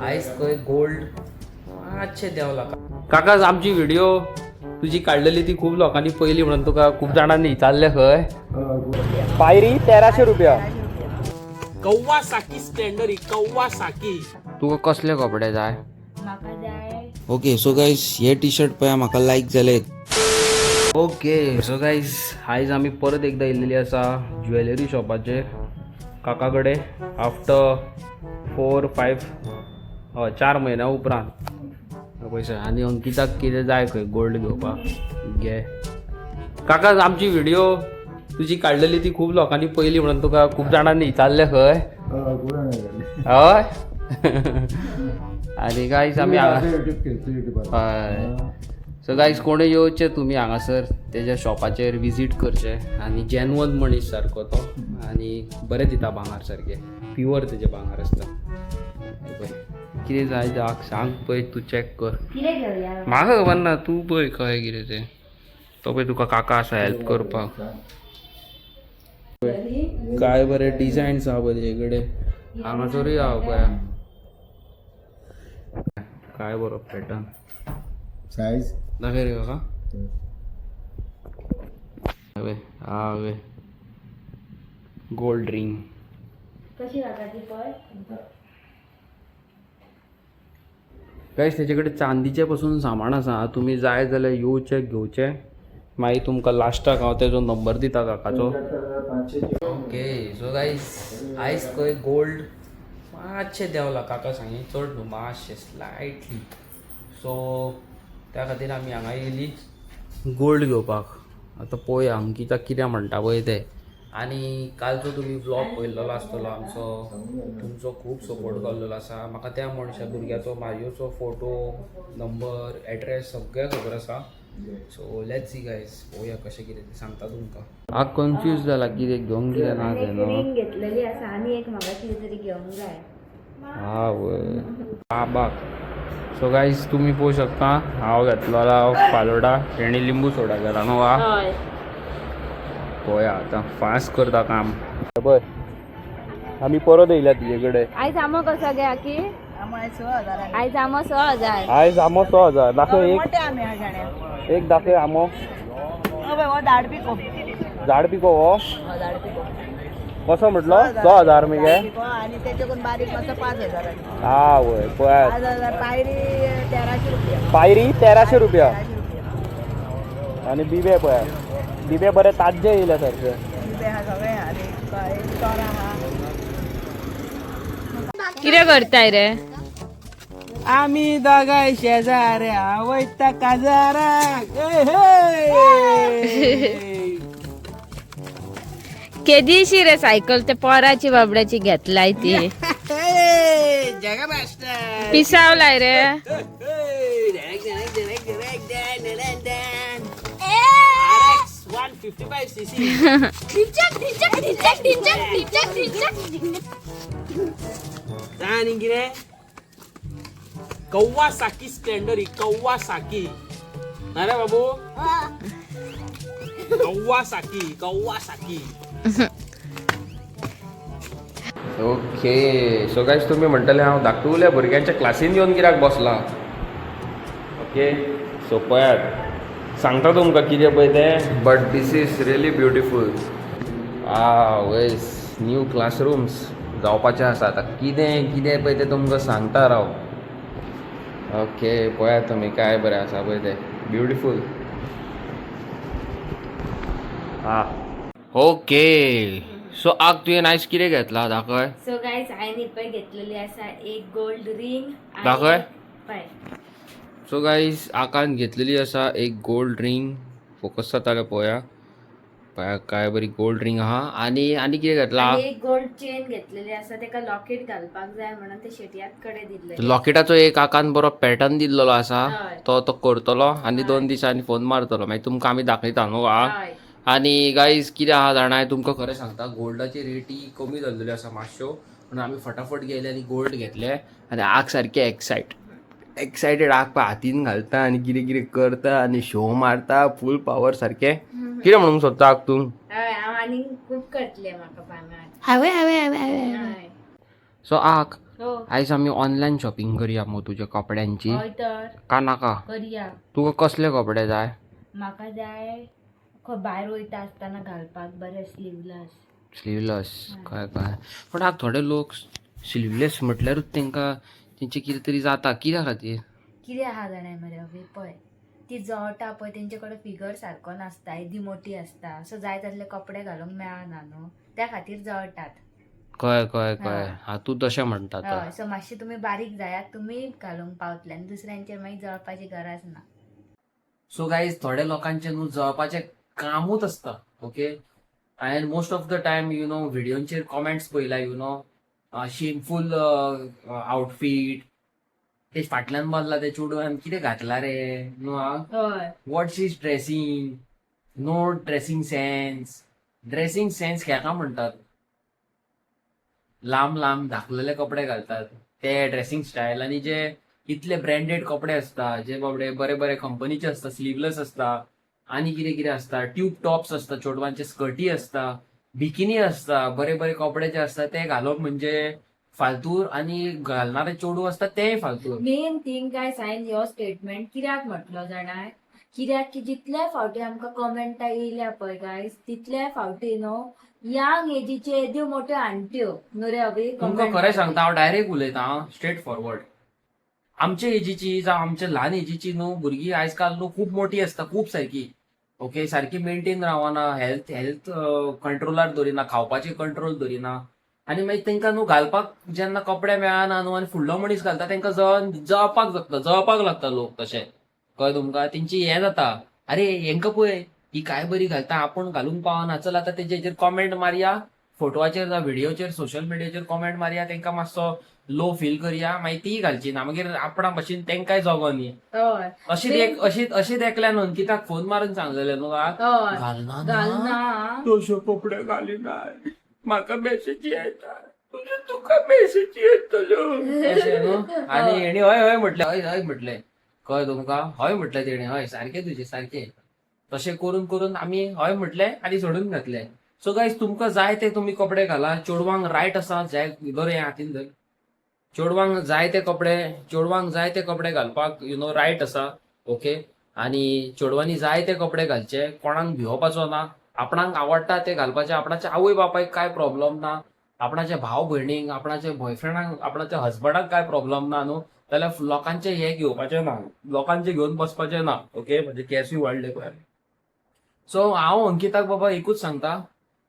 आयज खंय गोल्ड मातशें देंवला काका आमची व्हिडिओ तुझी काढलेली ती खूप लोकांनी पहिली म्हणून तुका खूप जाणांनी चालले खंय पायरी 1300 रुपया कौवासाकी स्टँडर्ड कौवासाकी तुका कसले कपडे जाय म्हाका जाय ओके सो गाईज हे टी शर्ट पळय म्हाका लायक जाले ओके सो गाईज आयज आमी परत एकदा येयलेली आसा ज्वेलरी शॉपाचेर काका कडेन आफ्टर 4-5 4 म्हयन्या उपरांत पयशे आनी अंकिताक कितें जाय खंय गोल्ड घेवपाक घे काका आमची व्हिडिओ तुजी काढलेली ती खूप लोकांनी पहिली म्हणून तुका खूप जाणांनी चालले खंय हय आणि गाईज आमी हय सो गाईज कोणें येवचे तुमी हांगासर तेज्या शॉपाचेर विजीट करचे आनी जेन्युइन मनीस सारको तो आनी बरें दिता भांगार सारकें प्युअर तेजें भांगार आसता कितें जाय जाक सांग पळय तूं चॅक कर कितें घेवया म्हाका खबर ना तूं पळय कळ्ळें कितें तें तो पळय तुका काका आसा हेल्प करपाक काय बरे डिझायन्स आहा बरे कडेन हांगासरूय आहा पळय काय बरो पॅटर्न साइज दाखय रे काका हांवे हांवे गोल्ड रिंग कशी काका ती पळय गाईस तेचे कडेन चांदीचे पासून सामान आसा तुम्ही जाय जाल्यार येवचे घेवचे मागीर तुमकां लास्टाक हांव तेजो नंबर दिता काकाचो ओके सो गाईस आयज खंय गोल्ड मातशें देंवला काका सांगे चड न्हू मातशें स्लायटली सो त्या खातीर आमी हांगा येयली गोल्ड घेवपाक आतां पळोवया अंकिता कितें म्हणटा पळय तें आनी कालचो तुमी ब्लॉग पळयल्लो आसतलो आमचो तुमचो खूब सपोर्ट केल्लो आसा म्हाका त्या मनशा भुरग्याचो म्हाजोचो फोटो नंबर एड्रेस सगळें खबर आसा सो लेट्स सी गायज पळोवया कशें कितें तें सांगता तुमकां हांव कन्फ्यूज जाला कितें घेवंक कितें ना तें न्हू रिंग घेतलेली आसा आनी एक म्हाका कितें तरी घेवंक जाय आवय बाबाक सो गायज तुमी पळोवंक शकता हांव घेतलोलो फालोडा तेणी लिंबू सोडा घरा न्हू हय पळोवया आतां फास्ट करता काम पळय आमी परत येयल्या तुजे कडेन आयज आमो कसो घे की आयज आमो 6000 आयज आमो 6000 दाखय एक दाखय आमो झाड पिको हो कसो म्हटलो 6000 मगे आणि त्याच्याकडून बारीक मस्त 5000 हा वय पळय 5000 पायरी 1300 रुपया पायरी 1300 रुपया आणि बिबे पळय बिबे बरे ताज्जे येयले सारके कितें करताय रे आम्ही दोगांय शेजाऱ्या वयता काजाराक केदीशी रे सायकल ते पोराची बाबड्याची घेतलाय ती जगा मास्टर पिसावलाय रे कौवासाकी स्टँडर्ड कौवासाकी ना रे बाबू कौवासाकी कौवासाकी ओके सो गायज तुम्ही म्हणटले हांव धाकटुल्या भुरग्यांच्या क्लासीन येवन कित्याक बसला ओके सो पळयात सांगता तुमकां कितें पळय तें but this is really beautiful वयस न्यू क्लासरूम्स जावपाचे आसा आतां कितें कितें पळय तें तुमकां सांगता राव ओके पळयात तुमी काय बरें आसा पळय तें ब्युटिफूल ओके सो आग तुवें आयज कितें घेतला दाखय सो गायज हांवें पळय घेतलेली आसा एक गोल्ड रिंग दाखय पळय सो गाईज आकान घेतलेली आसा एक गोल्ड रिंग फोकस जाताले पळोवया पळया काय बरी गोल्ड रिंग आहा आनी कितें घेतला एक गोल्ड चेन घेतलेली आसा तेका लॉकेट घालपाक जाय म्हणून ते शेटयात कडे दिल्ले लॉकेटाचो एक आकान बरो पॅटर्न दिल्लो आसा हय. तो करतलो आनी 2 दिसांनी फोन मारतलो मागीर तुमकां आमी दाखयता न्हू हय. आनी गाईज कितें आहा जाणा तुमकां खरें सांगता गोल्डाची रेटी कमी जाल्ल्यो आसा मातश्यो म्हणून आमी फटाफट गेले आनी गोल्ड घेतले आनी आग सारके एक्सायटेड आग पळय हातीन घालता आनी कितें कितें करता आनी शो मारता फूल पावर सारकें कितें म्हणूंक सोदता आग तूं हय हांव आनी खूब करतले म्हाका पांगार हांवें सो आग हो आयज आमी ऑनलायन शॉपिंग करया मग तुझ्या कपड्यांची हय तर का नाका करया. तुका कसले कपडे जाय म्हाका जाय भायर वयता आसतना घालपाक बरें स्लीवलेस काय काय पण हांगा थोडे लोक स्लीवलेस म्हटल्यारूच तेंका तेंचे कितें तरी जाता कित्या खातीर कितें आहा जाणाय मरे अभि पळय ती जळटा पळय तेंचे कडेन फिगर सारको नासता येदी मोठी आसता सो जाय तसले कपडे घालूंक मेळना न्हू त्या खातीर जळटात. कळ्ळें कळ्ळें कळ्ळें हा तूं तशें म्हणटा तर हय सो मातशे तुमी बारीक जायात तुमी घालूंक पावतले आनी दुसऱ्यांचेर मागीर जळपाची गरज ना. सो गाईज थोड्या लोकांचे न्हू जळपाचें कामूच आसता ओके हांवें most of the time you know व्हिडिओंचेर कॉमेंट्स पयला यू नो शेमफूल आउटफीट ते फाटल्यान बांदला ते चेडवान कितें घातला रे न्हू हय what's is dressing no dressing sense खेळा म्हणटात लांब लांब धाकलेले कपडे घालतात ते ड्रेसिंग स्टायल आणि जे इतले ब्रँडेड कपडे असता जे बाबडे बरे बरे कंपनीचे असता स्लीवलेस असता आणि कितें कितें असता ट्यूब टॉप्स असता चेडवांचे स्कर्टी असता बिकिनी असता बरे बरे कपडे जे असता ते घालप म्हणजे फालतू आणि घालणारे चेडू असता तेय फालतू. मेन थिंग काय सायन हो स्टेटमेंट कित्याक म्हटलो जाणाय कित्याक की जितले फावटी आमकां कमेंटा येयल्या पळय गायज तितले फावटी न्हू यंग एजीचे येद्यो मोठ्यो आंट्यो न्हू रे अभि तुमकां खरें सांगता हांव डायरेक्ट उलयता स्ट्रेट फॉरवर्ड आमचे एजीची जावं आमच्या ल्हान एजीची न्हू भुरगीं आयज काल न्हू खूब मोठी आसता खूब सारकी ओके सारकी मेंटेन रावना हेल्थ कंट्रोलार दवरिना खावपाचे कंट्रोल दवरिना आनी मागीर तांकां न्हू घालपाक जेन्ना कपडे मेळना न्हू आनी फुडलो मनीस घालता तांकां जळपाक लागता लोक तशें कळ्ळें तुमकां तेंची हें जाता अरे हेंकां पळय ही काय बरी घालता आपूण घालूंक पावना चल आतां तेजेर कॉमेंट मारया फोटवाचेर जावं व्हिडिओचेर सोशल मिडियाचेर कॉमेंट मारया तांकां मातसो लो फील करया मागीर ती घालची ना मागीर आपणा भशेन तेंकाय जगो न्ही अशीच एकल्यान अंकिताक फोन मारून सांगलेले न्हू घालना तशे कपडे घालिना म्हाका मेसेजी येता तुका मेसेजी येतल्यो अशें न्हू आनी हेणी हय हय म्हटलें हय म्हटलें कळ्ळें तुमकां हय म्हटलें तेणी हय सारकें तुजें सारकें तशें करून करून आमी हय म्हटलें आनी सोडून घातलें. सो गायज तुमकां जाय ते तुमी कपडे घाला चेडवांक रायट आसा धर हें हातीन धर चेडवांक जाय ते कपडे घालपाक यू नो रायट आसा ओके आनी चेडवांनी जाय ते कपडे घालचे कोणाक भिवपाचो ना आपणाक आवडटा ते घालपाचे आपणाच्या आवय बापायक काय प्रॉब्लेम ना आपणाच्या भाव भयणीक आपणाच्या बॉयफ्रेंडाक आपणाच्या हजबंडाक काय प्रॉब्लेम ना न्हू जाल्यार लोकांचे हे घेवपाचे ना लोकांचे घेवन बसपाचे ना ओके म्हणजे केसूय वाडले पळय. सो हांव अंकिताक बाबा एकूच सांगता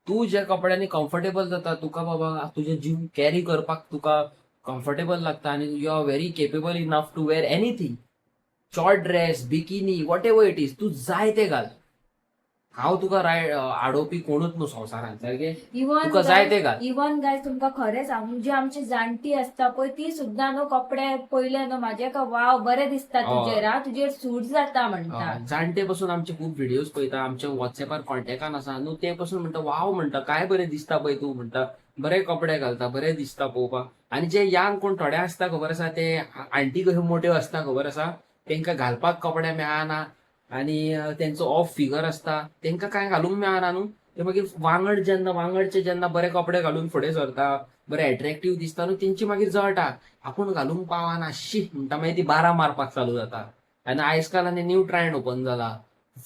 तूं ज्या कपड्यांनी कम्फर्टेबल जाता तुका बाबा तुजे जीव कॅरी करपाक तुका कम्फर्टेबल लागता आनी you are very capable enough to wear anything short dress bikini whatever it is तूं जाय ते घाल हांव तुका आडोवपी कोणूच न्हू संवसारांत सारकें तुका जाय ते घाल. इवन गायज तुमकां खरें सांगू जी आमची जाणटी आसता पळय ती सुद्दां न्हू कपडे पयले न्हू म्हाजे वाव बरें दिसता तुजेर सूट जाता म्हणटा जाणटे पासून आमचे खूब व्हिडिओज पळयता आमच्या व्हॉट्सएपार कॉन्टॅक्टान आसा न्हू ते पासून म्हणटा वाव म्हणटा काय बरें दिसता पळय तूं म्हणटा बरे कपडे घालता बरें दिसता पळोवपाक आनी जे यंग कोण थोडे आसता खबर आसा ते आंटी कश्यो मोठ्यो आसता खबर आसा तांकां घालपाक कपडे मेळना आनी तेंचो ऑफ फिगर आसता तांकां काय घालूंक मेळना न्हू ते मागीर वांगडचे जेन्ना बरे कपडे घालून फुडें सरता बरे अट्रॅक्टीव दिसता न्हू तेंची मागीर जळटा आपूण घालूंक पावना शी म्हणटा मागीर ती बारा मारपाक चालू जाता आनी आयज काल आनी न्यू ट्रेंड ओपन जाला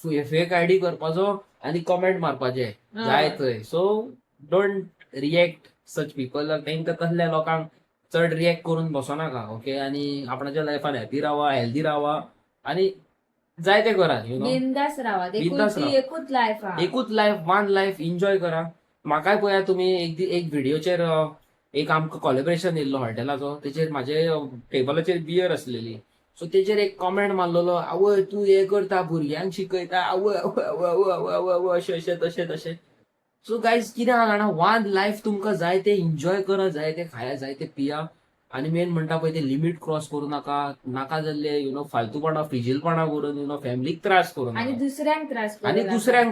फेक आयडी करपाचो आनी कमेंट मारपाचे जाय थंय. So don't react such people तांकां तसल्या लोकांक चड रिएक्ट करून बसोनाका ओके आनी आपणाच्या लायफान हॅपी रावा हेल्दी रावा आनी जाय ते करा यू नो बिंदास रावा एकूच लायफ वन लायफ एन्जॉय करा. म्हाकाय पळया तुमी एक व्हिडिओचेर एक आमकां कोलॅबरेशन येयल्लो हॉटेलाचो तेचेर म्हाजे टेबलाचेर बियर आसलेली सो तेचेर एक कॉमेंट मारलेलो आवय तूं हे करता भुरग्यांक शिकयता आवय आवय आवय आवय आवय आवय अशें तशें तशें. सो गायज कितें आहा जाणा वन लायफ तुमकां जाय ते एन्जॉय करा जाय ते खाया जाय ते पिया आनी मेन म्हणटा पळय ते लिमीट क्रॉस करूं नाका जाल्ले यू नो फालतूपणा फिजीलपणा करून यू नो फॅमिलीक त्रास करूं आनी दुसऱ्यांक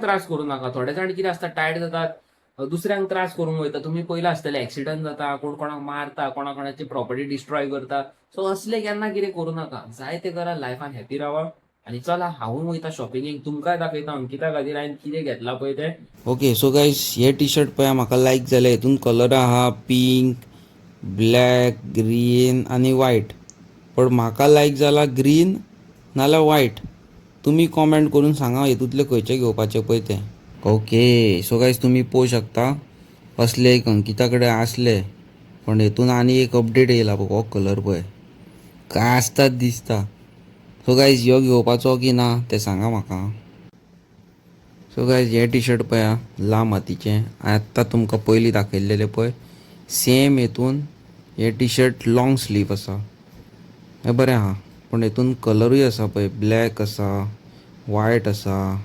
त्रास करूं नाका. थोडे जाण कितें आसता टायर्ड जातात दुसऱ्यांक त्रास करूंक वयता तुमी पयला आसतले एक्सिडंट जाता कोण कोणाक मारता कोणाची प्रॉपर्टी डिस्ट्रॉय करता सो असले केन्ना कितें करूं नाका जाय ते करा लायफान हॅपी रावा आनी चला हांवूय वयता शॉपिंगेक तुमकांय दाखयता अंकिता खातीर हांवें कितें घेतला पळय तें. ओके सो गायज हे टी शर्ट पळया म्हाका लायक जाले हितून कलर आहा पिंक ब्लॅक ग्रीन आणि व्हाईट. पण म्हाका लायक जाला ग्रीन नाल्यार व्हाईट. तुम्ही कॉमेंट करून सांगा हेतूंतले खंयचे घेवपाचे पळय ते. ओके सो गायज तुम्ही पळोवंक शकता असले एक अंकिता कडेन आसले, पण हेतून आनी एक अपडेट येयला बघ. हो कलर पळय काय आसतात दिसता. सो गायज ह्यो घेवपाचो की ना ते सांगा म्हाका. सो गायज हे टी शर्ट पळया लांब हातीचे. आत्तां तुमकां पयलीं दाखयल्लेले पळय सेम हेतून हे टी शर्ट लॉंग स्लीव आसा. हे बरें आहा, पण हेतून कलरूय आसा पळय. ब्लॅक आसा, व्हायट आसा.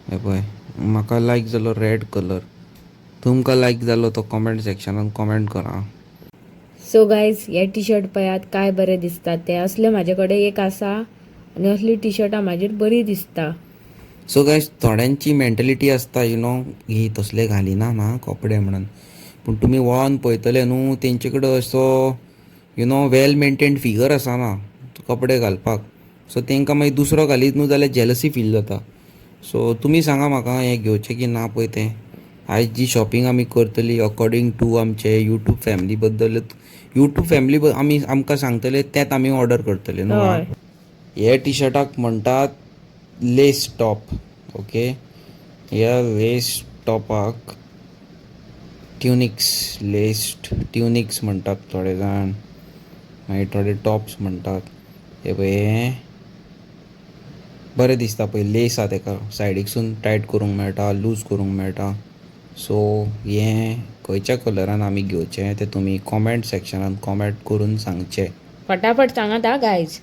हे पळय म्हाका लायक जालो रेड कलर. तुमकां लायक जालो तो कॉमेंट सेक्शनान कॉमेंट करा. सो गायज हे टी शर्ट पळयात काय बरे दिसतात ते. असले म्हाजे कडेन एक आसा आनी असली टी शर्टां म्हाजेर बरी दिसता. सो गायज थोड्यांची मेंटेलिटी आसता ही तसले घालिना ना कपडे म्हणून. पूण तुमी वळोन पळयतले न्हू तेंचे कडेन असो वेल मेंटेन्ड फिगर आसना कपडे घालपाक. सो तेंकां मागीर दुसरो घालीत न्हू जाल्यार जेलसी फील जाता. सो तुमी सांगा म्हाका हें घेवचें की ना पळय तें. आयज जी शॉपिंग आमी करतली अकॉर्डिंग टू आमचे यूट्यूब फॅमिली बद्दल, यूट्यूब फॅमिली आमी आमकां सांगतले तेंच आमी ऑर्डर करतले न्हू. हे टी शर्टाक म्हणटात लेस टॉप. ओके ह्या लेस टॉपाक ट्युनिक्स म्हणटात थोडे जाण, मागीर थोडे टॉप्स म्हणटात. हे पळय बरें दिसता पळय. लेस आहा तेका सायडीकसून टायट करूंक मेळटा, लूज करूंक मेळटा. सो हें खंयच्या कलरान आमी घेवचें तें तुमी कॉमेंट सेक्शनान कॉमेंट करून सांगचें. फटाफट सांगात हा गायज.